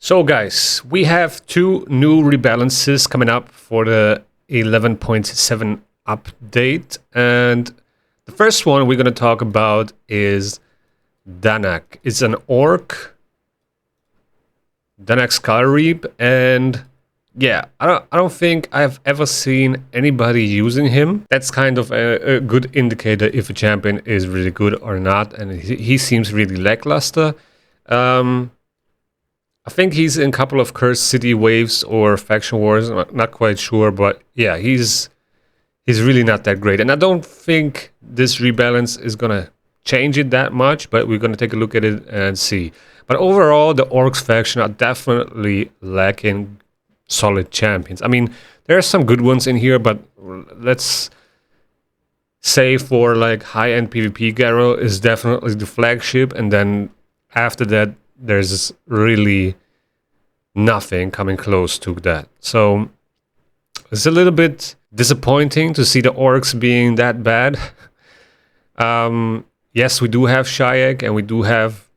So guys, we have two new rebalances coming up for the 11.7 update, and the first one we're going to talk about is Danag. It's an orc, Danag Skull Reap, and yeah, I don't think I've ever seen anybody using him. That's kind of a good indicator if a champion is really good or not, and he seems really lackluster. I think he's in a couple of Cursed City waves or faction wars. I'm not quite sure, but yeah, he's really not that great. And I don't think this rebalance is gonna change it that much, but we're gonna take a look at it and see. But overall, the Orcs faction are definitely lacking solid champions. I mean, there are some good ones in here, but let's say for like high-end PvP, Garrow is definitely the flagship, and then after that, there's really nothing coming close to that. So it's a little bit disappointing to see the orcs being that bad. Yes, we do have Shayak and we do have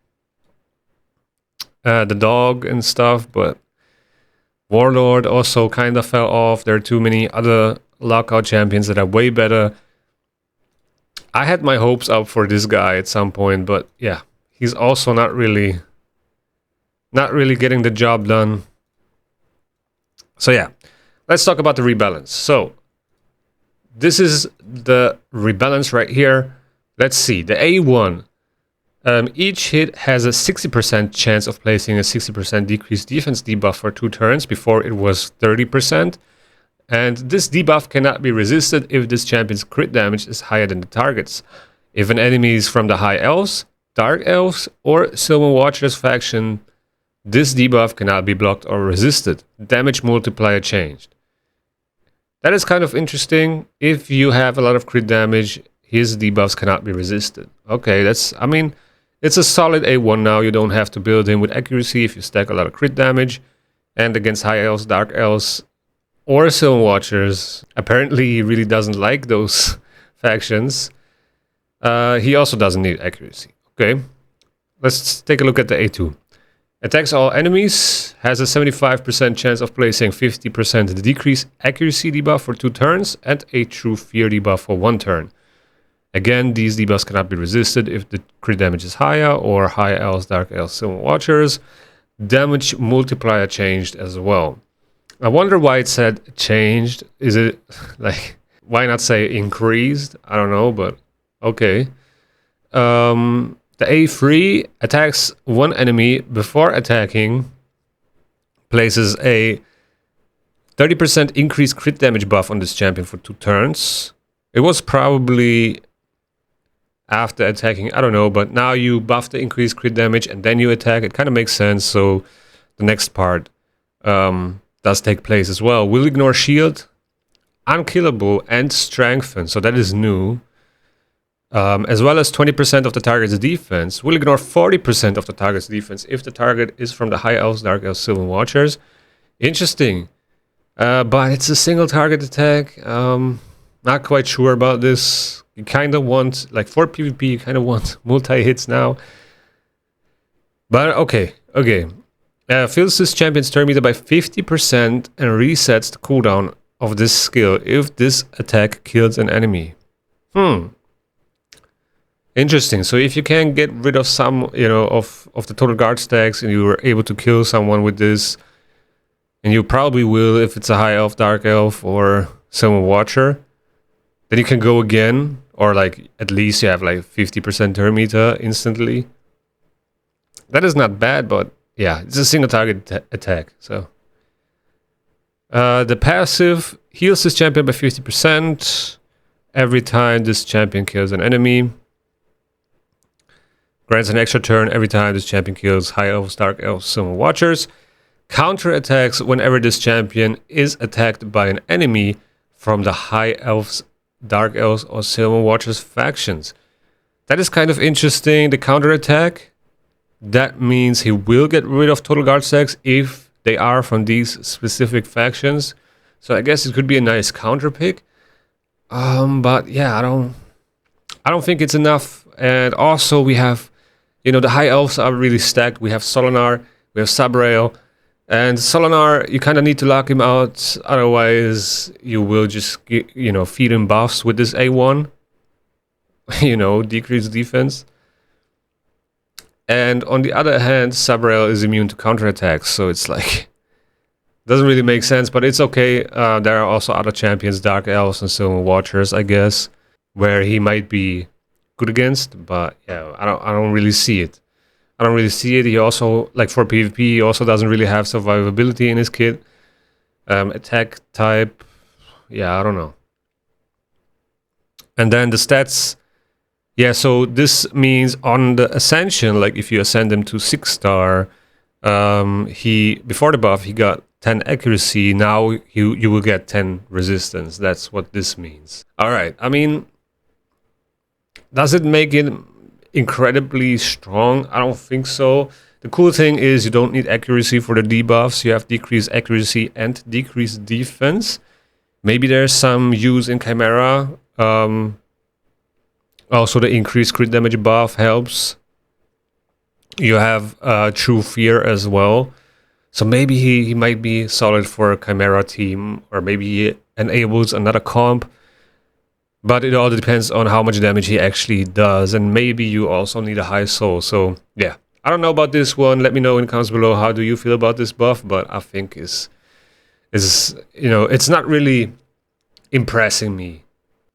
the dog and stuff, but Warlord also kind of fell off. There are too many other lockout champions that are way better. I had my hopes up for this guy at some point, but yeah, he's also not really getting the job done. So yeah, let's talk about the rebalance. So this is the rebalance right here. Let's see, the A1. Each hit has a 60% chance of placing a 60% decreased defense debuff for 2 turns. Before it was 30%. And this debuff cannot be resisted if this champion's crit damage is higher than the target's. If an enemy is from the High Elves, Dark Elves, or Silver Watchers faction, this debuff cannot be blocked or resisted. Damage multiplier changed. That is kind of interesting. If you have a lot of crit damage, his debuffs cannot be resisted. Okay, I mean, it's a solid A1 now. You don't have to build him with accuracy if you stack a lot of crit damage. And against High Elves, Dark Elves, or Silver Watchers, apparently he really doesn't like those factions. He also doesn't need accuracy. Okay, let's take a look at the A2. Attacks all enemies, has a 75% chance of placing 50% decrease accuracy debuff for 2 turns and a true fear debuff for 1 turn. Again, these debuffs cannot be resisted if the crit damage is higher or High Elves, Dark Elves, Silver Watchers. Damage multiplier changed as well. I wonder why it said changed. Is it like, why not say increased? I don't know, but okay. The A3 attacks one enemy before attacking, places a 30% increased crit damage buff on this champion for 2 turns. It was probably after attacking, I don't know, but now you buff the increased crit damage and then you attack. It kind of makes sense, so the next part does take place as well. Will ignore shield, unkillable, and strengthen, so that is new. As well as 20% of the target's defense. Will ignore 40% of the target's defense if the target is from the High Elves, Dark Elves, Silver Watchers. Interesting. But it's a single target attack. Not quite sure about this. You kind of want, like for PvP, you kind of want multi-hits now. But okay. Fills this champion's turn meter by 50% and resets the cooldown of this skill if this attack kills an enemy. Interesting. So if you can get rid of some, of the total guard stacks and you were able to kill someone with this, and you probably will if it's a High Elf, Dark Elf, or Silver Watcher, then you can go again, or like at least you have like 50% turn meter instantly. That is not bad, but yeah, it's a single target attack. So the passive heals this champion by 50% every time this champion kills an enemy. Grants an extra turn every time this champion kills High Elves, Dark Elves, Silver Watchers. Counter attacks whenever this champion is attacked by an enemy from the High Elves, Dark Elves, or Silver Watchers factions. That is kind of interesting. The counter attack, that means he will get rid of total guard stacks if they are from these specific factions. So I guess it could be a nice counter pick. But yeah, I don't think it's enough. And also we have, the High Elves are really stacked. We have Solinar, we have Sabrael, And Solinar, you kind of need to lock him out, otherwise you will just, feed him buffs with this A1. Decrease defense. And on the other hand, Sabrael is immune to counterattacks, so it's like... doesn't really make sense, but it's okay. There are also other champions, Dark Elves and Silver Watchers, I guess, where he might be good against, but yeah, I don't really see it. I don't really see it. He also, like for PvP, he also doesn't really have survivability in his kit. Attack type, yeah, I don't know. And then the stats, yeah, so this means on the Ascension, like if you ascend him to 6-star, before the buff, he got 10 accuracy. Now you will get 10 resistance. That's what this means. All right, I mean, does it make it incredibly strong? I don't think so. The cool thing is you don't need accuracy for the debuffs. You have decreased accuracy and decreased defense. Maybe there's some use in Chimera. Also, the increased crit damage buff helps. You have True Fear as well. So maybe he might be solid for a Chimera team, or maybe he enables another comp. But it all depends on how much damage he actually does, and maybe you also need a high soul. So yeah, I don't know about this one. Let me know in the comments below, how do you feel about this buff? But I think it's not really impressing me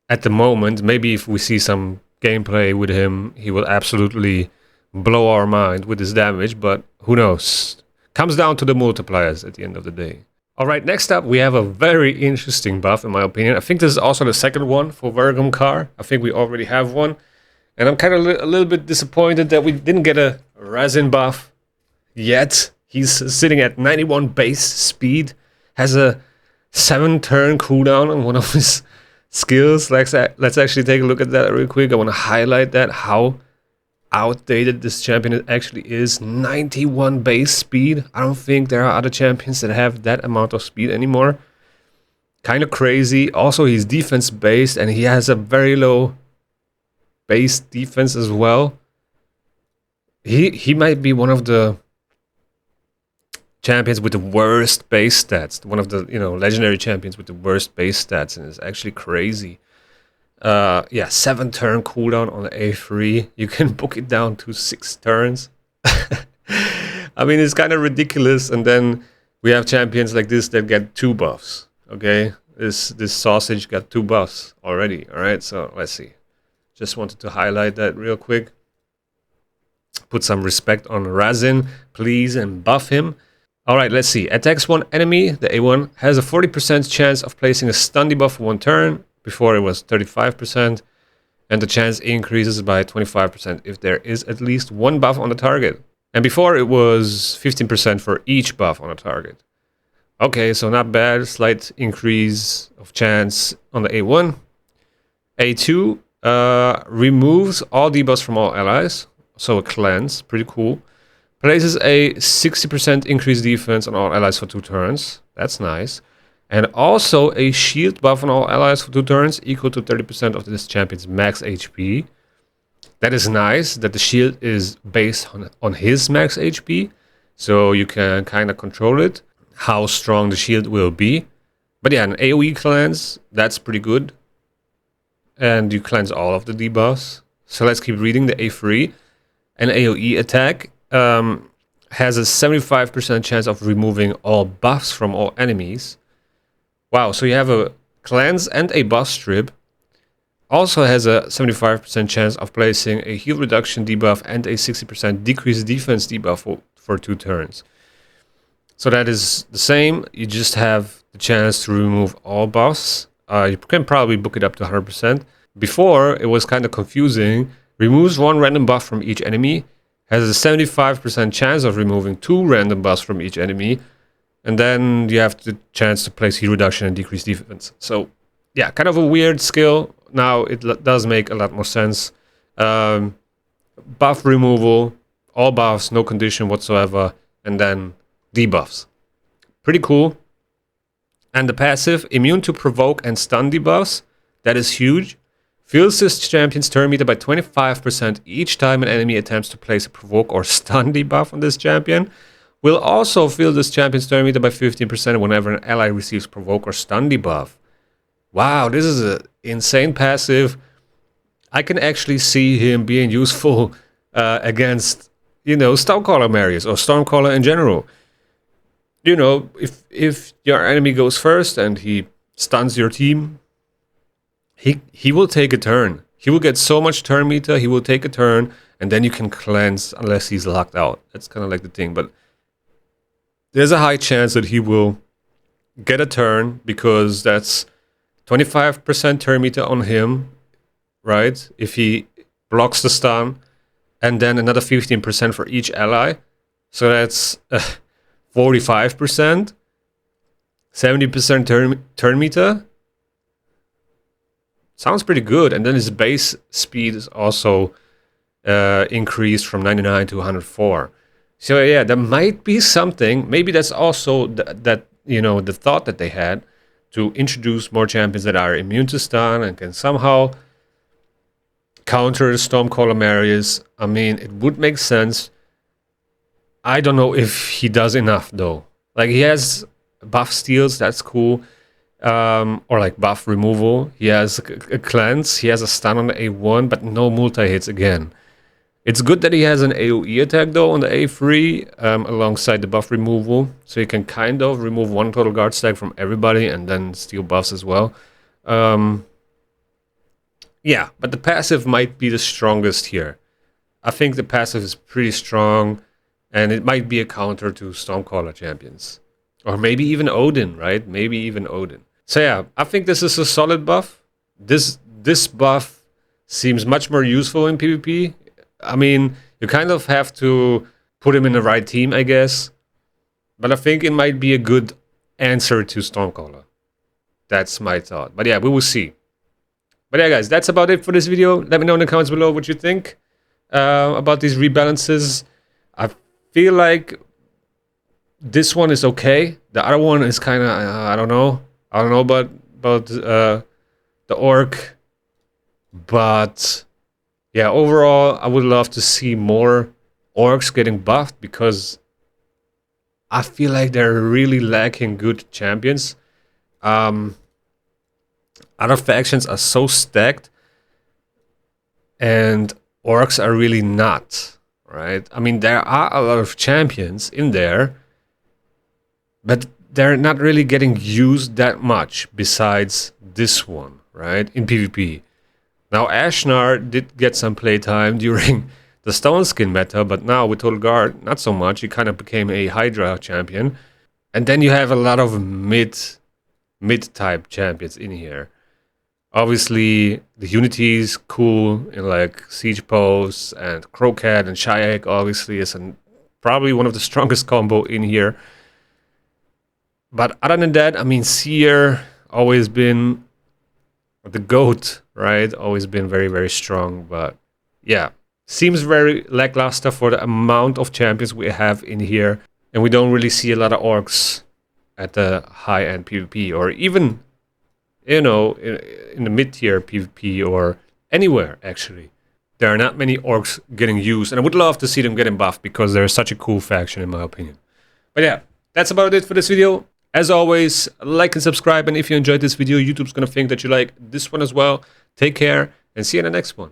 at the moment. Maybe if we see some gameplay with him, he will absolutely blow our mind with his damage, but who knows? Comes down to the multipliers at the end of the day. Alright, next up we have a very interesting buff in my opinion. I think this is also the second one for Vergumkaar. I think we already have one. And I'm kind of a little bit disappointed that we didn't get a resin buff yet. He's sitting at 91 base speed, has a 7-turn cooldown on one of his skills. Let's actually take a look at that real quick. I want to highlight that, how outdated this champion actually is. 91 base speed. I don't think there are other champions that have that amount of speed anymore. Kind of crazy. Also, he's defense based and he has a very low base defense as well. He might be one of the champions with the worst base stats. One of the legendary champions with the worst base stats, and it's actually crazy. 7-turn cooldown on the A3. You can book it down to 6 turns. I mean, it's kind of ridiculous. And then we have champions like this that get 2 buffs. Okay, this sausage got 2 buffs already. All right, so let's see. Just wanted to highlight that real quick. Put some respect on Razin, please, and buff him. All right, let's see. Attacks one enemy, the A1, has a 40% chance of placing a stun debuff for 1 turn. Before it was 35%, and the chance increases by 25% if there is at least 1 buff on the target. And before it was 15% for each buff on a target. Okay, so not bad. Slight increase of chance on the A1. A2 removes all debuffs from all allies, so a cleanse, pretty cool. Places a 60% increased defense on all allies for 2 turns. That's nice. And also a shield buff on all allies for 2 turns, equal to 30% of this champion's max HP. That is nice, that the shield is based on his max HP. So you can kind of control it, how strong the shield will be. But yeah, an AoE cleanse, that's pretty good. And you cleanse all of the debuffs. So let's keep reading the A3. An AoE attack has a 75% chance of removing all buffs from all enemies. Wow, so you have a cleanse and a buff strip. Also has a 75% chance of placing a heal reduction debuff and a 60% decreased defense debuff for 2 turns. So that is the same. You just have the chance to remove all buffs. You can probably book it up to 100%. Before, it was kind of confusing. Removes 1 random buff from each enemy. Has a 75% chance of removing 2 random buffs from each enemy. And then you have the chance to place heal reduction and decrease defense. So, yeah, kind of a weird skill. Now it does make a lot more sense. Buff removal, all buffs, no condition whatsoever, and then debuffs. Pretty cool. And the passive, immune to provoke and stun debuffs. That is huge. Fills this champion's turn meter by 25% each time an enemy attempts to place a provoke or stun debuff on this champion. will also fill this champion's turn meter by 15% whenever an ally receives provoke or stun debuff. Wow, this is an insane passive. I can actually see him being useful against, Stormcaller Marius or Stormcaller in general. If your enemy goes first and he stuns your team, he will take a turn. He will get so much turn meter, he will take a turn, and then you can cleanse unless he's locked out. That's kind of like the thing, but there's a high chance that he will get a turn because that's 25% turn meter on him, right? If he blocks the stun, and then another 15% for each ally. So that's 45%, 70% turn meter. Sounds pretty good. And then his base speed is also increased from 99 to 104. So yeah, there might be something. Maybe that's also the thought that they had to introduce more champions that are immune to stun and can somehow counter Stormcaller Marius. I mean, it would make sense. I don't know if he does enough though. Like, he has buff steals, that's cool. Or like buff removal. He has a cleanse, he has a stun on the A1, but no multi-hits again. It's good that he has an AoE attack though on the A3 alongside the buff removal. So you can kind of remove one total guard stack from everybody and then steal buffs as well. Yeah, but the passive might be the strongest here. I think the passive is pretty strong, and it might be a counter to Stormcaller champions. Or maybe even Odin, right? Maybe even Odin. So yeah, I think this is a solid buff. This buff seems much more useful in PvP. I mean, you kind of have to put him in the right team, I guess. But I think it might be a good answer to Stormcaller. That's my thought. But yeah, we will see. But yeah, guys, that's about it for this video. Let me know in the comments below what you think about these rebalances. I feel like this one is okay. The other one is kind of, I don't know. I don't know about the orc. But yeah, overall, I would love to see more orcs getting buffed because I feel like they're really lacking good champions. Other factions are so stacked, and orcs are really not, right? I mean, there are a lot of champions in there, but they're not really getting used that much besides this one, right? In PvP. Now, Ashnar did get some playtime during the Stone Skin meta, but now with Total Guard, not so much. He kind of became a Hydra champion. And then you have a lot of mid-type champions in here. Obviously, the Unity is cool in like Siege Posts, and Crocat and Shayak obviously is probably one of the strongest combo in here. But other than that, I mean, Seer always been the GOAT, right? Always been very, very strong. But yeah, seems very lackluster for the amount of champions we have in here. And we don't really see a lot of orcs at the high-end PvP, or even, in the mid-tier PvP, or anywhere, actually. There are not many orcs getting used, and I would love to see them getting buffed because they're such a cool faction, in my opinion. But yeah, that's about it for this video. As always, like and subscribe, and if you enjoyed this video, YouTube's gonna think that you like this one as well. Take care, and see you in the next one.